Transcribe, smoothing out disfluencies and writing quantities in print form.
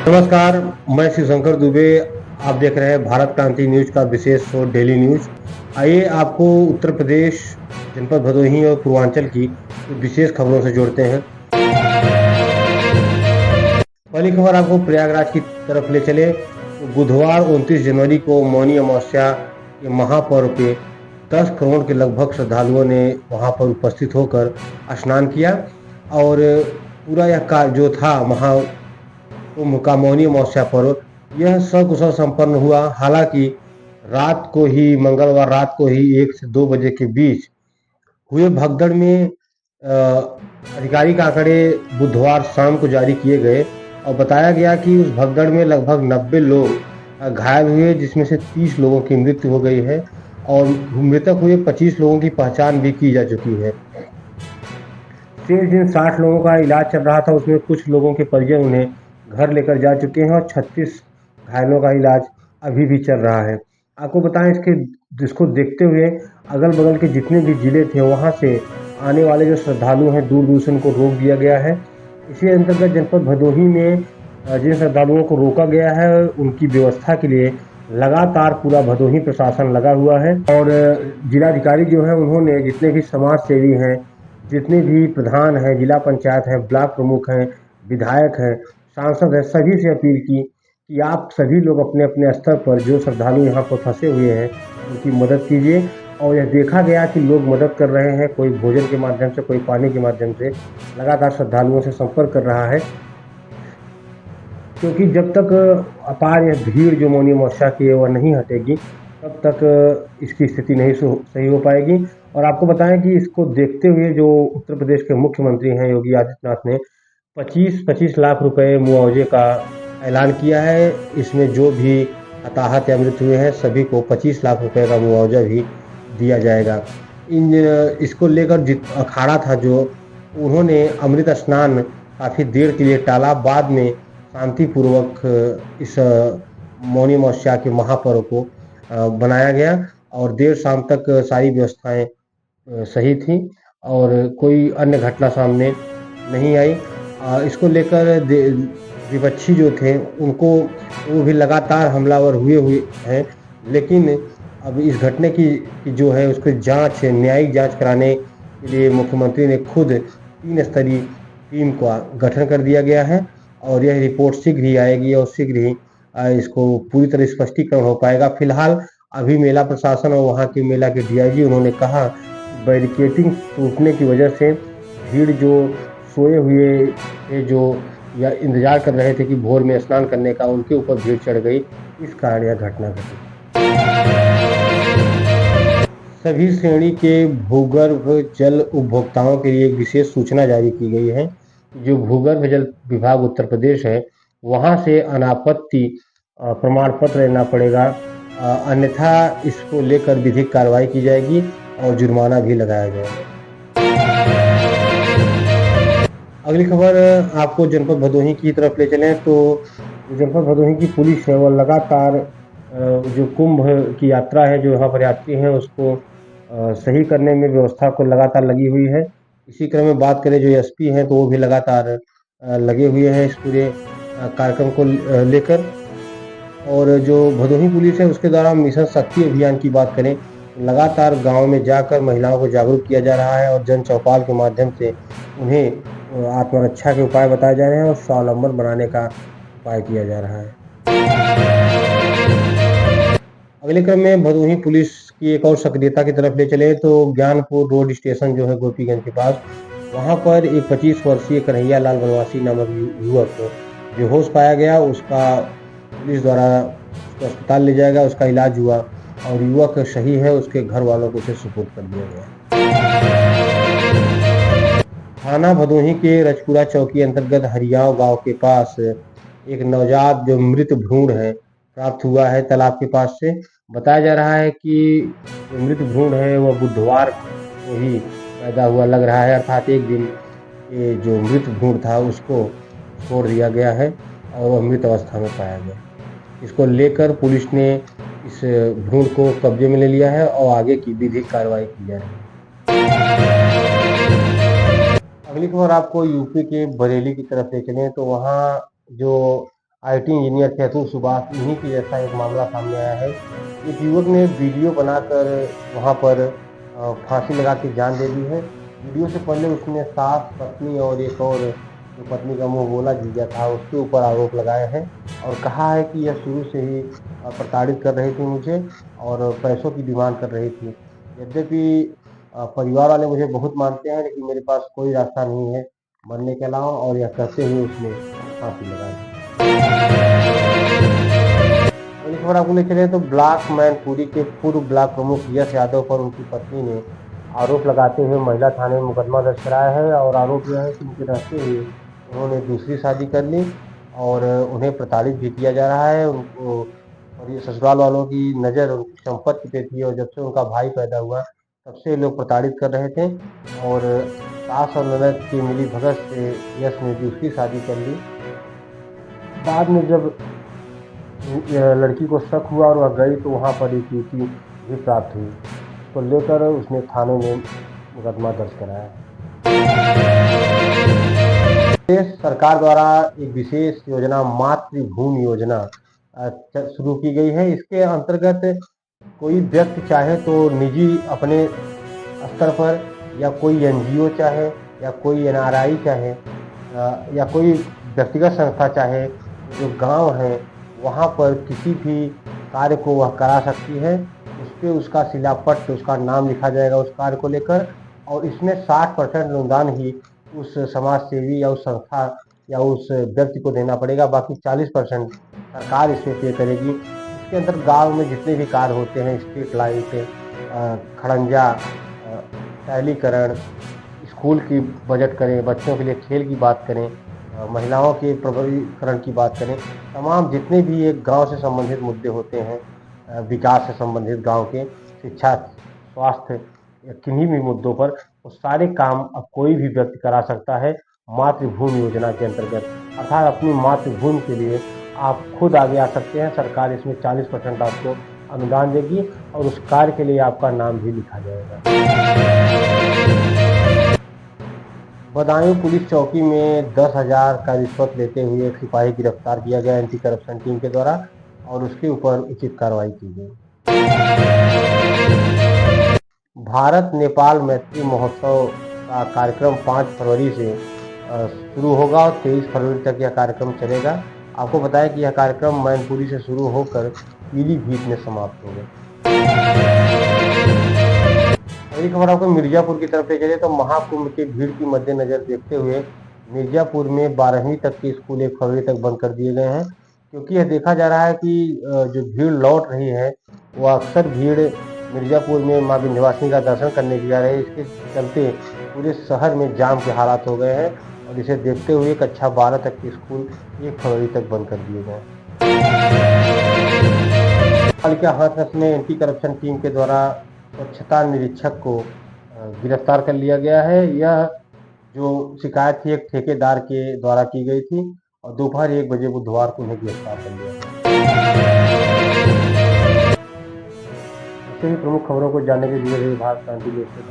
नमस्कार, मैं शिवशंकर दुबे। आप देख रहे हैं भारत क्रांति न्यूज का विशेष शो डेली न्यूज। आइए आपको उत्तर प्रदेश, जनपद भदोही और पूर्वांचल की कुछ विशेष खबरों से जोड़ते हैं। पहली खबर आपको प्रयागराज की तरफ ले चले तो बुधवार 29 जनवरी को मौनी अमावस्या के महापर्व पे 10 करोड़ के लगभग श्रद्धालुओं ने वहां पर उपस्थित होकर स्नान किया और पूरा यह कार्य जो था कुंभ का मौनी अमावस्या पर्व यह सकुशल संपन्न हुआ। हालांकि रात को ही मंगलवार रात को ही 1 से 2 बजे के बीच हुए भगदड़ में आधिकारिक आंकड़े बुधवार शाम को जारी किए गए और बताया गया कि उस भगदड़ में लगभग 90 लोग घायल हुए, जिसमें से 30 लोगों की मृत्यु हो गई है और मृतक हुए 25 लोगों की पहचान भी की जा चुकी है। शेष जिन 60 लोगों का इलाज चल रहा था उसमें कुछ लोगों के परिजन उन्हें घर लेकर जा चुके हैं और 36 घायलों का इलाज अभी भी चल रहा है। आपको बताएं जिसको देखते हुए अगल बगल के जितने भी जिले थे वहां से आने वाले जो श्रद्धालु हैं दूर दूर से उनको रोक दिया गया है। इसी अंतर्गत जनपद भदोही में जिन श्रद्धालुओं को रोका गया है उनकी व्यवस्था के लिए लगातार पूरा भदोही प्रशासन लगा हुआ है और जिलाधिकारी जो है उन्होंने जितने भी समाज सेवी हैं, जितने भी प्रधान हैं, जिला पंचायत हैं, ब्लॉक प्रमुख हैं, विधायक हैं, सांसद हैं, सभी से अपील की कि आप सभी लोग अपने अपने स्तर पर जो श्रद्धालु यहाँ पर फंसे हुए हैं उनकी मदद कीजिए। और यह देखा गया कि लोग मदद कर रहे हैं, कोई भोजन के माध्यम से, कोई पानी के माध्यम से लगातार श्रद्धालुओं से संपर्क कर रहा है, क्योंकि जब तक अपार यह भीड़ जो मौनी अमावस्या की है वह नहीं हटेगी तब तक इसकी स्थिति नहीं सही हो पाएगी। और आपको बताएं कि इसको देखते हुए जो उत्तर प्रदेश के मुख्यमंत्री हैं योगी आदित्यनाथ ने 25-25 लाख रुपए मुआवजे का ऐलान किया है। इसमें जो भी हताहत या मृत हुए हैं सभी को 25 लाख रुपए का मुआवजा भी दिया जाएगा। इसको लेकर अखाड़ा था जो उन्होंने अमृत स्नान काफ़ी देर के लिए टाला, बाद में शांतिपूर्वक इस मौनी अमावस्या के महापर्व को बनाया गया और देर शाम तक सारी व्यवस्थाएं सही थी और कोई अन्य घटना सामने नहीं आई। इसको लेकर विपक्षी जो थे उनको वो भी लगातार हमलावर हुए हैं, लेकिन अब इस घटने की जो है उसकी जांच, न्यायिक जांच कराने के लिए मुख्यमंत्री ने खुद 3 स्तरीय टीम का गठन कर दिया गया है और यह रिपोर्ट शीघ्र ही आएगी और शीघ्र ही इसको पूरी तरह स्पष्टीकरण हो पाएगा। फिलहाल अभी मेला प्रशासन और वहाँ के मेला के डीआईजी उन्होंने कहा बैरिकेटिंग टूटने की वजह से भीड़ जो सोए हुए थे जो या इंतजार कर रहे थे कि भोर में स्नान करने का, उनके ऊपर भीड़ चढ़ गई, इस कारण यह घटना घटी। सभी श्रेणी के भूगर्भ जल उपभोक्ताओं के लिए एक विशेष सूचना जारी की गई है। जो भूगर्भ जल विभाग उत्तर प्रदेश है वहां से अनापत्ति प्रमाण पत्र लेना पड़ेगा, अन्यथा इसको लेकर विधिक कार्रवाई की जाएगी और जुर्माना भी लगाया जाएगा। अगली खबर आपको जनपद भदोही की तरफ ले चलें तो जनपद भदोही की पुलिस है वह लगातार जो कुंभ की यात्रा है, जो यहाँ पर यात्री हैं उसको सही करने में व्यवस्था को लगातार लगी हुई है। इसी क्रम में बात करें जो एसपी हैं तो वो भी लगातार लगे हुए हैं इस पूरे कार्यक्रम को लेकर। और जो भदोही पुलिस है उसके द्वारा मिशन शक्ति अभियान की बात करें, लगातार गांव में जाकर महिलाओं को जागरूक किया जा रहा है और जन चौपाल के माध्यम से उन्हें आत्मरक्षा के उपाय बताए जा रहे हैं और स्वावलंबन बनाने का उपाय किया जा रहा है। अगले क्रम में भदोही पुलिस की एक और सक्रियता की तरफ ले चले तो ज्ञानपुर रोड स्टेशन जो है गोपीगंज के पास, वहां पर एक 25 वर्षीय कन्हैया लाल बनवासी नामक युवक बेहोश पाया गया। उसका पुलिस द्वारा अस्पताल ले जाया गया, उसका इलाज हुआ और युवक सही है, उसके घर वालों को उसे सुपुर्द कर दिया गया। थाना भदोही के रजपुरा चौकी अंतर्गत हरियाव गांव के पास एक नवजात जो मृत भ्रूण है प्राप्त हुआ है तालाब के पास से। बताया जा रहा है कि जो मृत भ्रूण है वह बुधवार को ही पैदा हुआ लग रहा है, अर्थात एक दिन ये जो मृत भ्रूण था उसको छोड़ दिया गया है और वह मृत अवस्था में पाया गया। इसको लेकर पुलिस ने इस भ्रूण को कब्जे में ले लिया है और आगे की विधिक कार्रवाई की जा रही है। अगली खबर आपको यूपी के बरेली की तरफ ले चलें तो वहाँ जो आईटी इंजीनियर थे अतुल सुभाष, इन्हीं के जैसा एक मामला सामने आया है। एक युवक ने वीडियो बनाकर वहाँ पर फांसी लगा के जान दे दी है। वीडियो से पहले उसने सास, पत्नी और एक और जो पत्नी का मुंह बोला जीजा था उसके ऊपर आरोप लगाए हैं और कहा है कि यह शुरू से ही प्रताड़ित कर रही थी मुझे और पैसों की डिमांड कर रही थी। यद्यपि परिवार वाले मुझे बहुत मानते हैं लेकिन मेरे पास कोई रास्ता नहीं है मरने के अलावा, और यह कहते हुए उसने फांसी लगा दी। अगली खबर आपको ले चले तो ब्लॉक मैनपुरी के पूर्व ब्लॉक प्रमुख यश यादव पर उनकी पत्नी ने आरोप लगाते हुए महिला थाने में मुकदमा दर्ज कराया है और आरोप यह है कि उनके रहते हुए उन्होंने दूसरी शादी कर ली और उन्हें प्रताड़ित भी किया जा रहा है उनको, और ये ससुराल वालों की नज़र उनकी संपत्ति पे थी और जब से उनका भाई पैदा हुआ तब से लोग प्रताड़ित कर रहे थे और सास और ननद की मिली भगत से यश ने दूसरी शादी कर ली। बाद में जब लड़की को शक हुआ और वह गई तो वहाँ पर एक युवती भी प्राप्त हुई, उसको लेकर उसने थाने में मुकदमा दर्ज कराया। प्रदेश सरकार द्वारा एक विशेष योजना मातृभूमि योजना शुरू की गई है। इसके अंतर्गत कोई व्यक्ति चाहे तो निजी अपने स्तर पर या कोई एनजीओ चाहे या कोई एनआरआई चाहे या कोई व्यक्तिगत संस्था चाहे जो गांव है वहां पर किसी भी कार्य को वह करा सकती है। उस पर उसका शिलापट्ट, उसका नाम लिखा जाएगा उस कार्य को लेकर और इसमें 60% अनुदान ही उस समाज सेवी या उस संस्था या उस व्यक्ति को देना पड़ेगा, बाकी 40% सरकार इसमें पे करेगी। इसके अंदर गांव में जितने भी कार्य होते हैं, स्ट्रीट लाइट, खड़ंजा, टैलीकरण, स्कूल की बजट करें, बच्चों के लिए खेल की बात करें, महिलाओं के प्रबलीकरण की बात करें, तमाम जितने भी एक गांव से संबंधित मुद्दे होते हैं, विकास से संबंधित गांव के, शिक्षा, स्वास्थ्य या किन्हीं भी मुद्दों पर वो सारे काम अब कोई भी व्यक्ति करा सकता है मातृभूमि योजना के अंतर्गत। अर्थात अपनी मातृभूमि के लिए आप खुद आगे आ सकते हैं। सरकार इसमें 40% आपको अनुदान देगी और उस कार्य के लिए आपका नाम भी लिखा जाएगा। बदायूं पुलिस चौकी में 10,000 का रिश्वत लेते हुए एक सिपाही गिरफ्तार किया गया एंटी करप्शन टीम के द्वारा और उसके ऊपर उचित कार्रवाई की गई। भारत नेपाल मैत्री महोत्सव का कार्यक्रम 5 फरवरी से शुरू होगा और 23 फरवरी तक यह कार्यक्रम चलेगा। आपको बताएं कि यह कार्यक्रम मैनपुरी से शुरू होकर पीलीभीत में समाप्त होगा। अगली खबर आपको मिर्जापुर की तरफ ले चले तो महाकुंभ के भीड़ की मद्देनजर देखते हुए मिर्जापुर में 12वीं तक के स्कूल 1 फरवरी तक बंद कर दिए गए हैं, क्योंकि यह देखा जा रहा है कि जो भीड़ लौट रही है वह अक्सर भीड़ मिर्जापुर में मां विंध्यवासिनी का दर्शन करने की जा रही है। इसके चलते पूरे शहर में जाम के हालात हो गए हैं और इसे देखते हुए कक्षा 12 तक के स्कूल 1 फरवरी तक बंद कर दिए गए। पालिका हाथरस में एंटी करप्शन टीम के द्वारा स्वच्छता निरीक्षक को गिरफ्तार कर लिया गया है। यह जो शिकायत थी एक ठेकेदार के द्वारा की गई थी और दोपहर 1 बजे बुधवार को उन्हें गिरफ्तार कर लिया गया। ऐसे ही प्रमुख खबरों को जानने के लिए भारत क्रांति न्यूज़ से